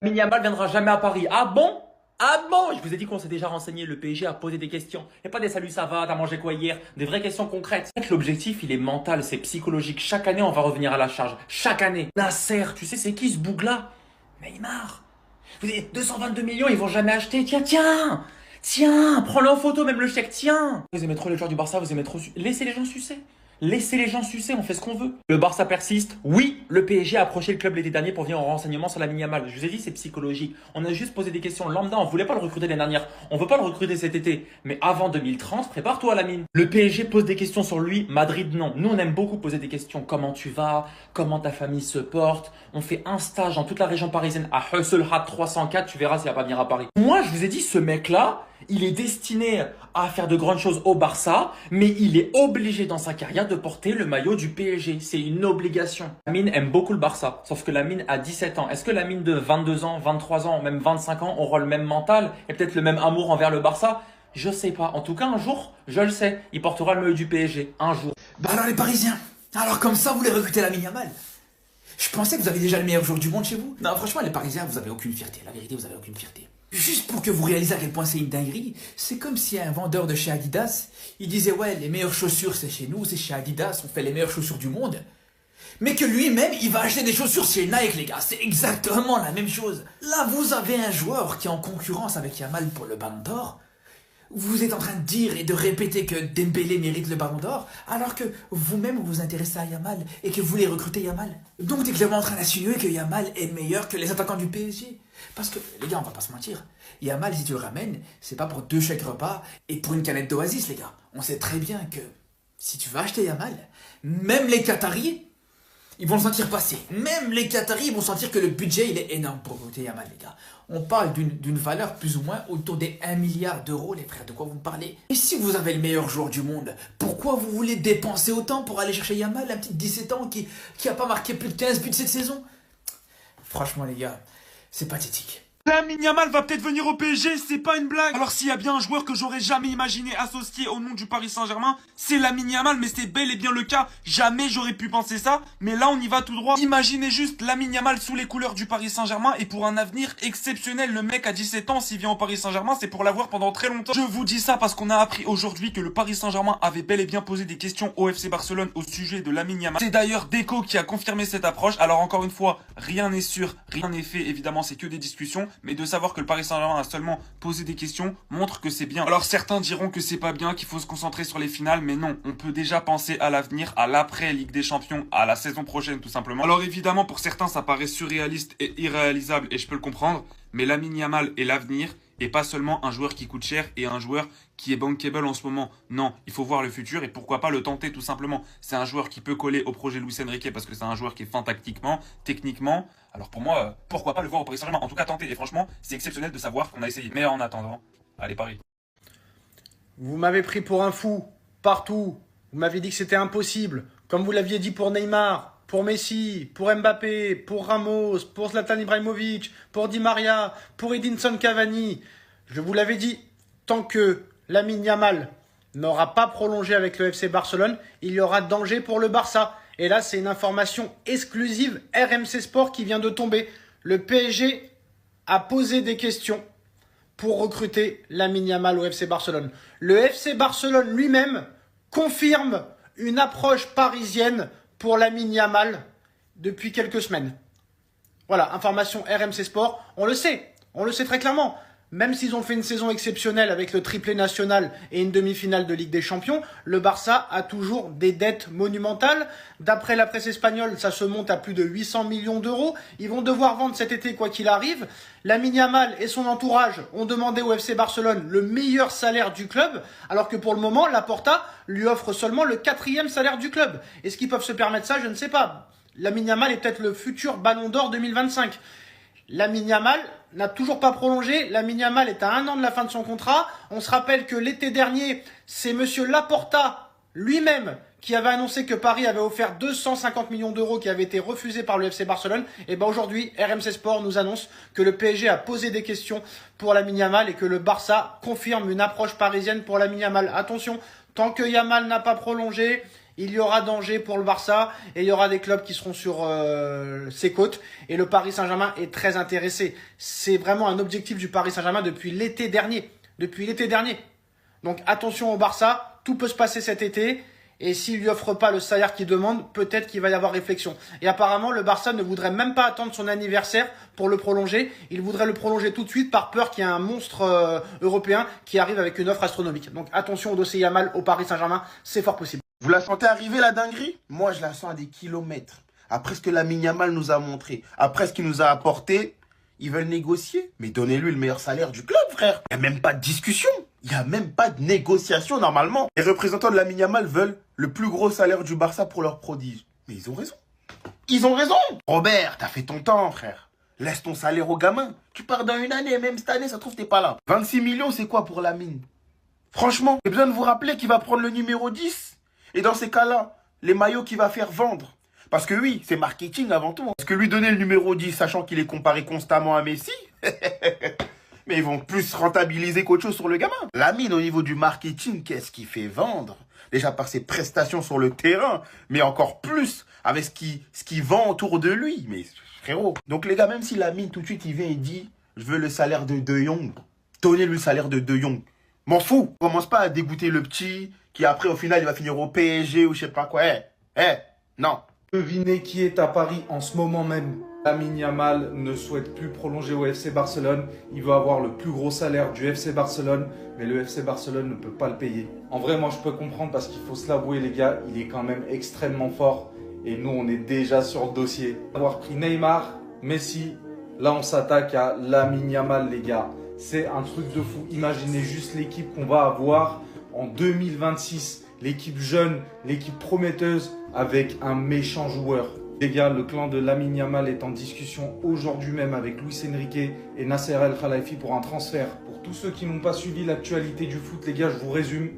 Lamine Yamal viendra jamais à Paris. Ah bon? Ah bon? Je vous ai dit qu'on s'est déjà renseigné. Le PSG a posé des questions. Et pas des saluts, ça va, t'as mangé quoi hier? Des vraies questions concrètes. En fait, l'objectif, il est mental, c'est psychologique. Chaque année, on va revenir à la charge. Chaque année. Nasser, tu sais, c'est qui ce bougla? Neymar. Vous avez 222 millions, ils vont jamais acheter. Tiens, prends-le en photo, même le chèque, tiens. Vous aimez trop les joueurs du Barça, vous aimez trop... Laissez les gens sucer. Laissez les gens sucer, on fait ce qu'on veut. Le Barça persiste. Oui, le PSG a approché le club l'été dernier pour venir en renseignement sur Lamine Yamal. Je vous ai dit, c'est psychologique. On a juste posé des questions lambda, on voulait pas le recruter l'année dernière. On veut pas le recruter cet été. Mais avant 2030, prépare-toi Lamine. Le PSG pose des questions sur lui, Madrid non. Nous, on aime beaucoup poser des questions. Comment tu vas? Comment ta famille se porte? On fait un stage dans toute la région parisienne à Husselhat 304, tu verras s'il va pas venir à Paris. Moi, je vous ai dit, ce mec-là, il est destiné à faire de grandes choses au Barça, mais il est obligé dans sa carrière de porter le maillot du PSG. C'est une obligation. Lamine aime beaucoup le Barça, sauf que Lamine a 17 ans. Est-ce que Lamine de 22 ans, 23 ans, même 25 ans aura le même mental et peut-être le même amour envers le Barça? Je sais pas. En tout cas, un jour, je le sais, il portera le maillot du PSG. Un jour. Bah alors les Parisiens, alors comme ça vous voulez recruter Lamine Yamal? Je pensais que vous aviez déjà le meilleur joueur du monde chez vous. Non franchement les Parisiens vous avez aucune fierté, la vérité vous avez aucune fierté. Juste pour que vous réalisez à quel point c'est une dinguerie, c'est comme si un vendeur de chez Adidas, il disait ouais les meilleures chaussures c'est chez nous, c'est chez Adidas, on fait les meilleures chaussures du monde. Mais que lui-même il va acheter des chaussures chez Nike les gars, c'est exactement la même chose. Là vous avez un joueur qui est en concurrence avec Yamal pour le Ballon d'Or. Vous êtes en train de dire et de répéter que Dembélé mérite le Ballon d'Or, alors que vous-même vous vous intéressez à Yamal et que vous voulez recruter Yamal. Donc t'es clairement en train d'insinuer que Yamal est meilleur que les attaquants du PSG. Parce que, les gars, on va pas se mentir, Yamal, si tu le ramènes, c'est pas pour 2 chèques repas et pour une canette d'Oasis, les gars. On sait très bien que si tu vas acheter Yamal, même les Qataris, ils vont le sentir passer. Même les Qataris vont sentir que le budget il est énorme pour recruter Yamal, les gars. On parle d'une valeur plus ou moins autour des 1 milliard d'euros, les frères. De quoi vous me parlez? Et si vous avez le meilleur joueur du monde, pourquoi vous voulez dépenser autant pour aller chercher Yamal, un petit 17 ans qui a pas marqué plus de 15 buts cette saison? Franchement, les gars, c'est pathétique. Lamine Yamal va peut-être venir au PSG, c'est pas une blague. Alors s'il y a bien un joueur que j'aurais jamais imaginé associé au nom du Paris Saint-Germain, c'est Lamine Yamal, mais c'est bel et bien le cas. Jamais j'aurais pu penser ça, mais là on y va tout droit. Imaginez juste Lamine Yamal sous les couleurs du Paris Saint-Germain et pour un avenir exceptionnel. Le mec à 17 ans, s'il vient au Paris Saint-Germain, c'est pour l'avoir pendant très longtemps. Je vous dis ça parce qu'on a appris aujourd'hui que le Paris Saint-Germain avait bel et bien posé des questions au FC Barcelone au sujet de Lamine Yamal. C'est d'ailleurs Deco qui a confirmé cette approche. Alors encore une fois, rien n'est sûr, rien n'est fait, évidemment c'est que des discussions, mais de savoir que le Paris Saint-Germain a seulement posé des questions montre que c'est bien. Alors certains diront que c'est pas bien, qu'il faut se concentrer sur les finales, mais non, on peut déjà penser à l'avenir, à l'après Ligue des Champions, à la saison prochaine tout simplement. Alors évidemment pour certains ça paraît surréaliste et irréalisable et je peux le comprendre, mais Lamine Yamal est l'avenir et pas seulement un joueur qui coûte cher et un joueur qui est bankable en ce moment. Non, il faut voir le futur et pourquoi pas le tenter tout simplement. C'est un joueur qui peut coller au projet Luis Enrique parce que c'est un joueur qui est fin tactiquement, techniquement. Alors pour moi, pourquoi pas le voir au Paris Saint-Germain? En tout cas tenter. Et franchement, c'est exceptionnel de savoir qu'on a essayé. Mais en attendant, allez Paris. Vous m'avez pris pour un fou, partout. Vous m'avez dit que c'était impossible. Comme vous l'aviez dit pour Neymar, pour Messi, pour Mbappé, pour Ramos, pour Zlatan Ibrahimovic, pour Di Maria, pour Edinson Cavani. Je vous l'avais dit, tant que Lamine Yamal n'aura pas prolongé avec le FC Barcelone, il y aura danger pour le Barça. Et là, c'est une information exclusive RMC Sport qui vient de tomber. Le PSG a posé des questions pour recruter Lamine Yamal au FC Barcelone. Le FC Barcelone lui-même confirme une approche parisienne pour Lamine Yamal depuis quelques semaines. Voilà, information RMC Sport. On le sait très clairement. Même s'ils ont fait une saison exceptionnelle avec le triplé national et une demi-finale de Ligue des Champions, le Barça a toujours des dettes monumentales. D'après la presse espagnole, ça se monte à plus de 800 millions d'euros. Ils vont devoir vendre cet été quoi qu'il arrive. Lamine Yamal et son entourage ont demandé au FC Barcelone le meilleur salaire du club, alors que pour le moment, Laporta lui offre seulement le 4e salaire du club. Est-ce qu'ils peuvent se permettre ça? Je ne sais pas. Lamine Yamal est peut-être le futur Ballon d'Or 2025. Lamine Yamal n'a toujours pas prolongé. Lamine Yamal est à 1 an de la fin de son contrat. On se rappelle que l'été dernier, c'est monsieur Laporta lui-même qui avait annoncé que Paris avait offert 250 millions d'euros qui avaient été refusés par le FC Barcelone. Et ben aujourd'hui, RMC Sport nous annonce que le PSG a posé des questions pour Lamine Yamal et que le Barça confirme une approche parisienne pour Lamine Yamal. Attention, tant que Yamal n'a pas prolongé, Il y aura danger pour le Barça et il y aura des clubs qui seront sur ses côtes. Et le Paris Saint-Germain est très intéressé. C'est vraiment un objectif du Paris Saint-Germain depuis l'été dernier. Donc attention au Barça, tout peut se passer cet été. Et s'il lui offre pas le salaire qu'il demande, peut-être qu'il va y avoir réflexion. Et apparemment, le Barça ne voudrait même pas attendre son anniversaire pour le prolonger. Il voudrait le prolonger tout de suite par peur qu'il y ait un monstre européen qui arrive avec une offre astronomique. Donc attention au dossier Yamal au Paris Saint-Germain, c'est fort possible. Vous la sentez arriver, la dinguerie? Moi, je la sens à des kilomètres. Après ce que Lamine Yamal nous a montré, après ce qu'il nous a apporté, ils veulent négocier. Mais donnez-lui le meilleur salaire du club, frère. Il n'y a même pas de discussion. Il n'y a même pas de négociation, normalement. Les représentants de Lamine Yamal veulent le plus gros salaire du Barça pour leur prodige. Mais ils ont raison. Ils ont raison. Robert, t'as fait ton temps, frère. Laisse ton salaire au gamin. Tu pars dans une année, même cette année, ça se trouve, t'es pas là. 26 millions, c'est quoi pour Lamine? Franchement, j'ai besoin de vous rappeler qu'il va prendre le numéro 10. Et dans ces cas-là, les maillots qu'il va faire vendre. Parce que oui, c'est marketing avant tout. Parce que lui donner le numéro 10, sachant qu'il est comparé constamment à Messi, mais ils vont plus rentabiliser qu'autre chose sur le gamin. Lamine, au niveau du marketing, qu'est-ce qu'il fait vendre? Déjà par ses prestations sur le terrain, mais encore plus avec ce qui vend autour de lui. Mais frérot. Donc les gars, même si Lamine tout de suite il vient et dit je veux le salaire de De Jong, donnez-lui le salaire de De Jong. M'en fous. Commence pas à dégoûter le petit qui après au final il va finir au PSG ou je sais pas quoi. Non. Devinez qui est à Paris en ce moment même. Lamine Yamal ne souhaite plus prolonger au FC Barcelone. Il veut avoir le plus gros salaire du FC Barcelone, mais le FC Barcelone ne peut pas le payer. En vrai, moi je peux comprendre parce qu'il faut se l'avouer les gars, il est quand même extrêmement fort. Et nous on est déjà sur le dossier. Avoir pris Neymar, Messi, là on s'attaque à Lamine Yamal les gars. C'est un truc de fou. Imaginez juste l'équipe qu'on va avoir en 2026. L'équipe jeune, l'équipe prometteuse avec un méchant joueur. Les gars, le clan de Lamine Yamal est en discussion aujourd'hui même avec Luis Enrique et Nasser El Khelaifi pour un transfert. Pour tous ceux qui n'ont pas suivi l'actualité du foot, les gars, je vous résume.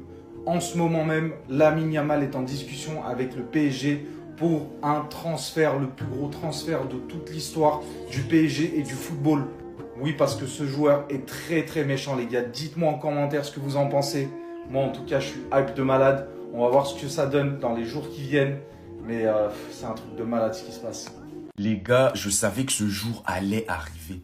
En ce moment même, Lamine Yamal est en discussion avec le PSG pour un transfert, le plus gros transfert de toute l'histoire du PSG et du football. Oui, parce que ce joueur est très très méchant, les gars. Dites-moi en commentaire ce que vous en pensez. Moi, en tout cas, je suis hype de malade. On va voir ce que ça donne dans les jours qui viennent. Mais c'est un truc de malade ce qui se passe. Les gars, je savais que ce jour allait arriver.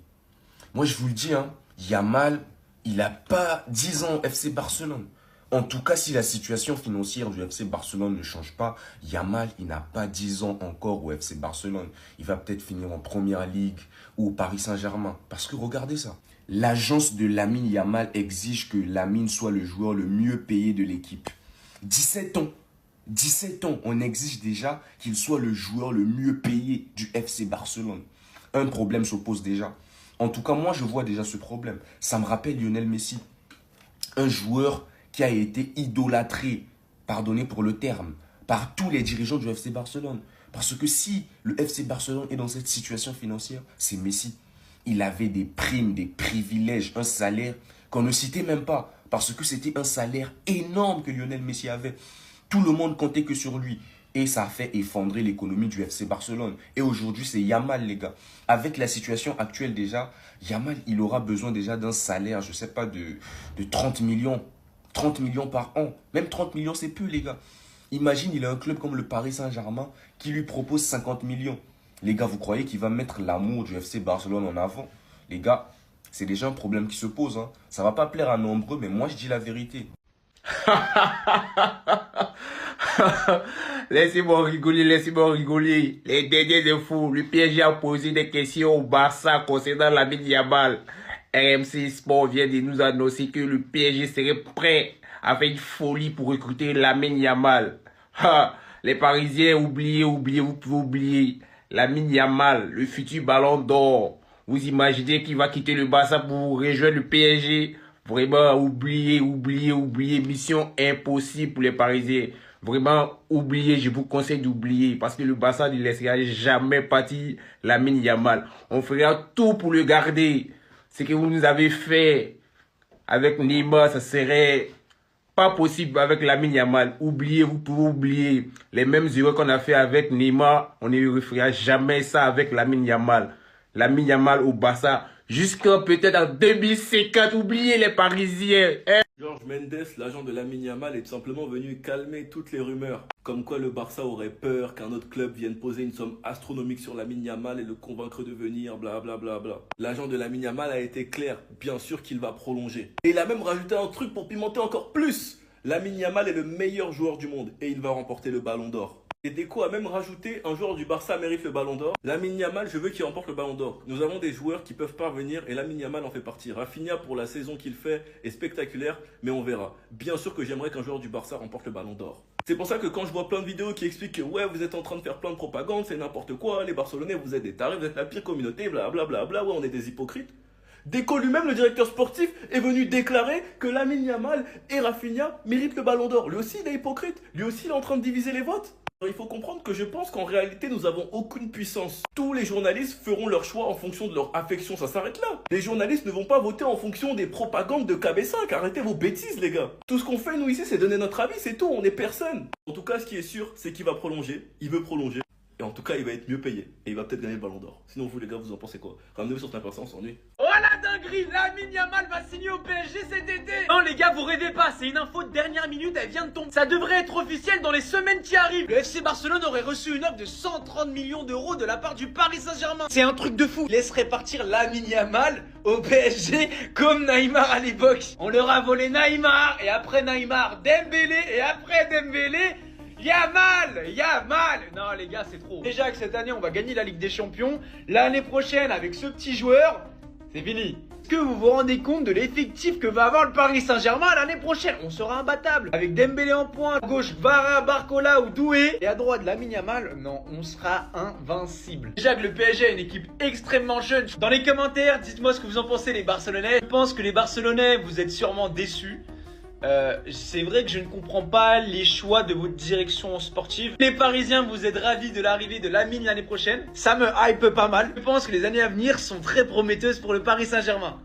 Moi, je vous le dis, hein, Yamal, il n'a pas 10 ans au FC Barcelone. En tout cas, si la situation financière du FC Barcelone ne change pas, Yamal, il n'a pas 10 ans encore au FC Barcelone. Il va peut-être finir en Première Ligue ou au Paris Saint-Germain. Parce que regardez ça. L'agence de Lamine Yamal exige que Lamine soit le joueur le mieux payé de l'équipe. 17 ans. 17 ans, on exige déjà qu'il soit le joueur le mieux payé du FC Barcelone. Un problème s'oppose déjà. En tout cas, moi, je vois déjà ce problème. Ça me rappelle Lionel Messi. Un joueur qui a été idolâtré, pardonnez pour le terme, par tous les dirigeants du FC Barcelone. Parce que si le FC Barcelone est dans cette situation financière, c'est Messi. Il avait des primes, des privilèges, un salaire qu'on ne citait même pas. Parce que c'était un salaire énorme que Lionel Messi avait. Tout le monde comptait que sur lui. Et ça a fait effondrer l'économie du FC Barcelone. Et aujourd'hui, c'est Yamal, les gars. Avec la situation actuelle déjà, Yamal, il aura besoin déjà d'un salaire, je ne sais pas, de 30 millions. 30 millions par an. Même 30 millions, c'est peu, les gars. Imagine, il a un club comme le Paris Saint-Germain qui lui propose 50 millions. Les gars, vous croyez qu'il va mettre l'amour du FC Barcelone en avant? Les gars, c'est déjà un problème qui se pose. Hein. Ça ne va pas plaire à nombreux, mais moi, je dis la vérité. Laissez-moi rigoler. Les derniers infos, le PSG a posé des questions au Barça concernant Lamine Yamal. RMC Sport vient de nous annoncer que le PSG serait prêt à faire une folie pour recruter Lamine Yamal. Les Parisiens, vous pouvez oublier. Lamine Yamal, le futur ballon d'or. Vous imaginez qu'il va quitter le Barça pour rejoindre le PSG? Vraiment, oubliez. Mission impossible pour les Parisiens. Vraiment, oubliez. Je vous conseille d'oublier. Parce que le Barça ne laissera jamais partir Lamine Yamal. On fera tout pour le garder. Ce que vous nous avez fait avec Neymar, ça serait pas possible avec Lamine Yamal. Oubliez, vous pouvez oublier. Les mêmes erreurs qu'on a fait avec Neymar, on ne refera jamais ça avec Lamine Yamal. Lamine Yamal au Barça. Jusqu'à peut-être en 2050, oubliez les Parisiens. George Mendes, l'agent de Lamine Yamal, est tout simplement venu calmer toutes les rumeurs. Comme quoi le Barça aurait peur qu'un autre club vienne poser une somme astronomique sur Lamine Yamal et le convaincre de venir, blablabla. L'agent de Lamine Yamal a été clair, bien sûr qu'il va prolonger. Et il a même rajouté un truc pour pimenter encore plus. Lamine Yamal est le meilleur joueur du monde et il va remporter le Ballon d'Or. Et Deco a même rajouté, un joueur du Barça mérite le Ballon d'Or. Lamine Yamal, je veux qu'il remporte le Ballon d'Or. Nous avons des joueurs qui peuvent parvenir et Lamine Yamal en fait partie. Rafinha, pour la saison qu'il fait, est spectaculaire, mais on verra. Bien sûr que j'aimerais qu'un joueur du Barça remporte le Ballon d'Or. C'est pour ça que quand je vois plein de vidéos qui expliquent que ouais, vous êtes en train de faire plein de propagande, c'est n'importe quoi, les Barcelonais, vous êtes des tarés, vous êtes la pire communauté, blablabla, ouais, on est des hypocrites. Deco lui-même, le directeur sportif, est venu déclarer que Lamine Yamal et Rafinha méritent le Ballon d'Or. Lui aussi, il est hypocrite. Lui aussi, il est en train de diviser les votes. Il faut comprendre que je pense qu'en réalité, nous n'avons aucune puissance. Tous les journalistes feront leur choix en fonction de leur affection, ça s'arrête là. Les journalistes ne vont pas voter en fonction des propagandes de KB5, arrêtez vos bêtises les gars. Tout ce qu'on fait nous ici, c'est donner notre avis, c'est tout, on est personne. En tout cas, ce qui est sûr, c'est qu'il va prolonger, il veut prolonger. Et en tout cas, il va être mieux payé. Et il va peut-être gagner le Ballon d'Or. Sinon, vous les gars, vous en pensez quoi? Ramenez-vous sur Snapchat, on s'ennuie. Oh la dinguerie, Lamine Yamal va signer au PSG cet été. Non les gars, vous rêvez pas, c'est une info de dernière minute, elle vient de tomber. Ça devrait être officiel dans les semaines qui arrivent. Le FC Barcelone aurait reçu une offre de 130 millions d'euros de la part du Paris Saint-Germain. C'est un truc de fou. Laisserait partir Lamine Yamal au PSG comme Neymar à l'époque. On leur a volé Neymar, et après Neymar, Dembélé, et après Dembélé, Yamal. Non les gars, c'est trop. Déjà que cette année on va gagner la Ligue des Champions, l'année prochaine avec ce petit joueur, c'est fini. Est-ce que vous vous rendez compte de l'effectif que va avoir le Paris Saint-Germain l'année prochaine? On sera imbattable. Avec Dembélé en pointe, à gauche Vara, Barcola ou Doué, et à droite Lamine Yamal, non, on sera invincible. Déjà que le PSG a une équipe extrêmement jeune. Dans les commentaires, dites-moi ce que vous en pensez les Barcelonais. Je pense que les Barcelonais, vous êtes sûrement déçus. C'est vrai que je ne comprends pas les choix de votre direction sportive. Les Parisiens, vous êtes ravis de l'arrivée de Lamine l'année prochaine. Ça me hype pas mal. Je pense que les années à venir sont très prometteuses pour le Paris Saint-Germain.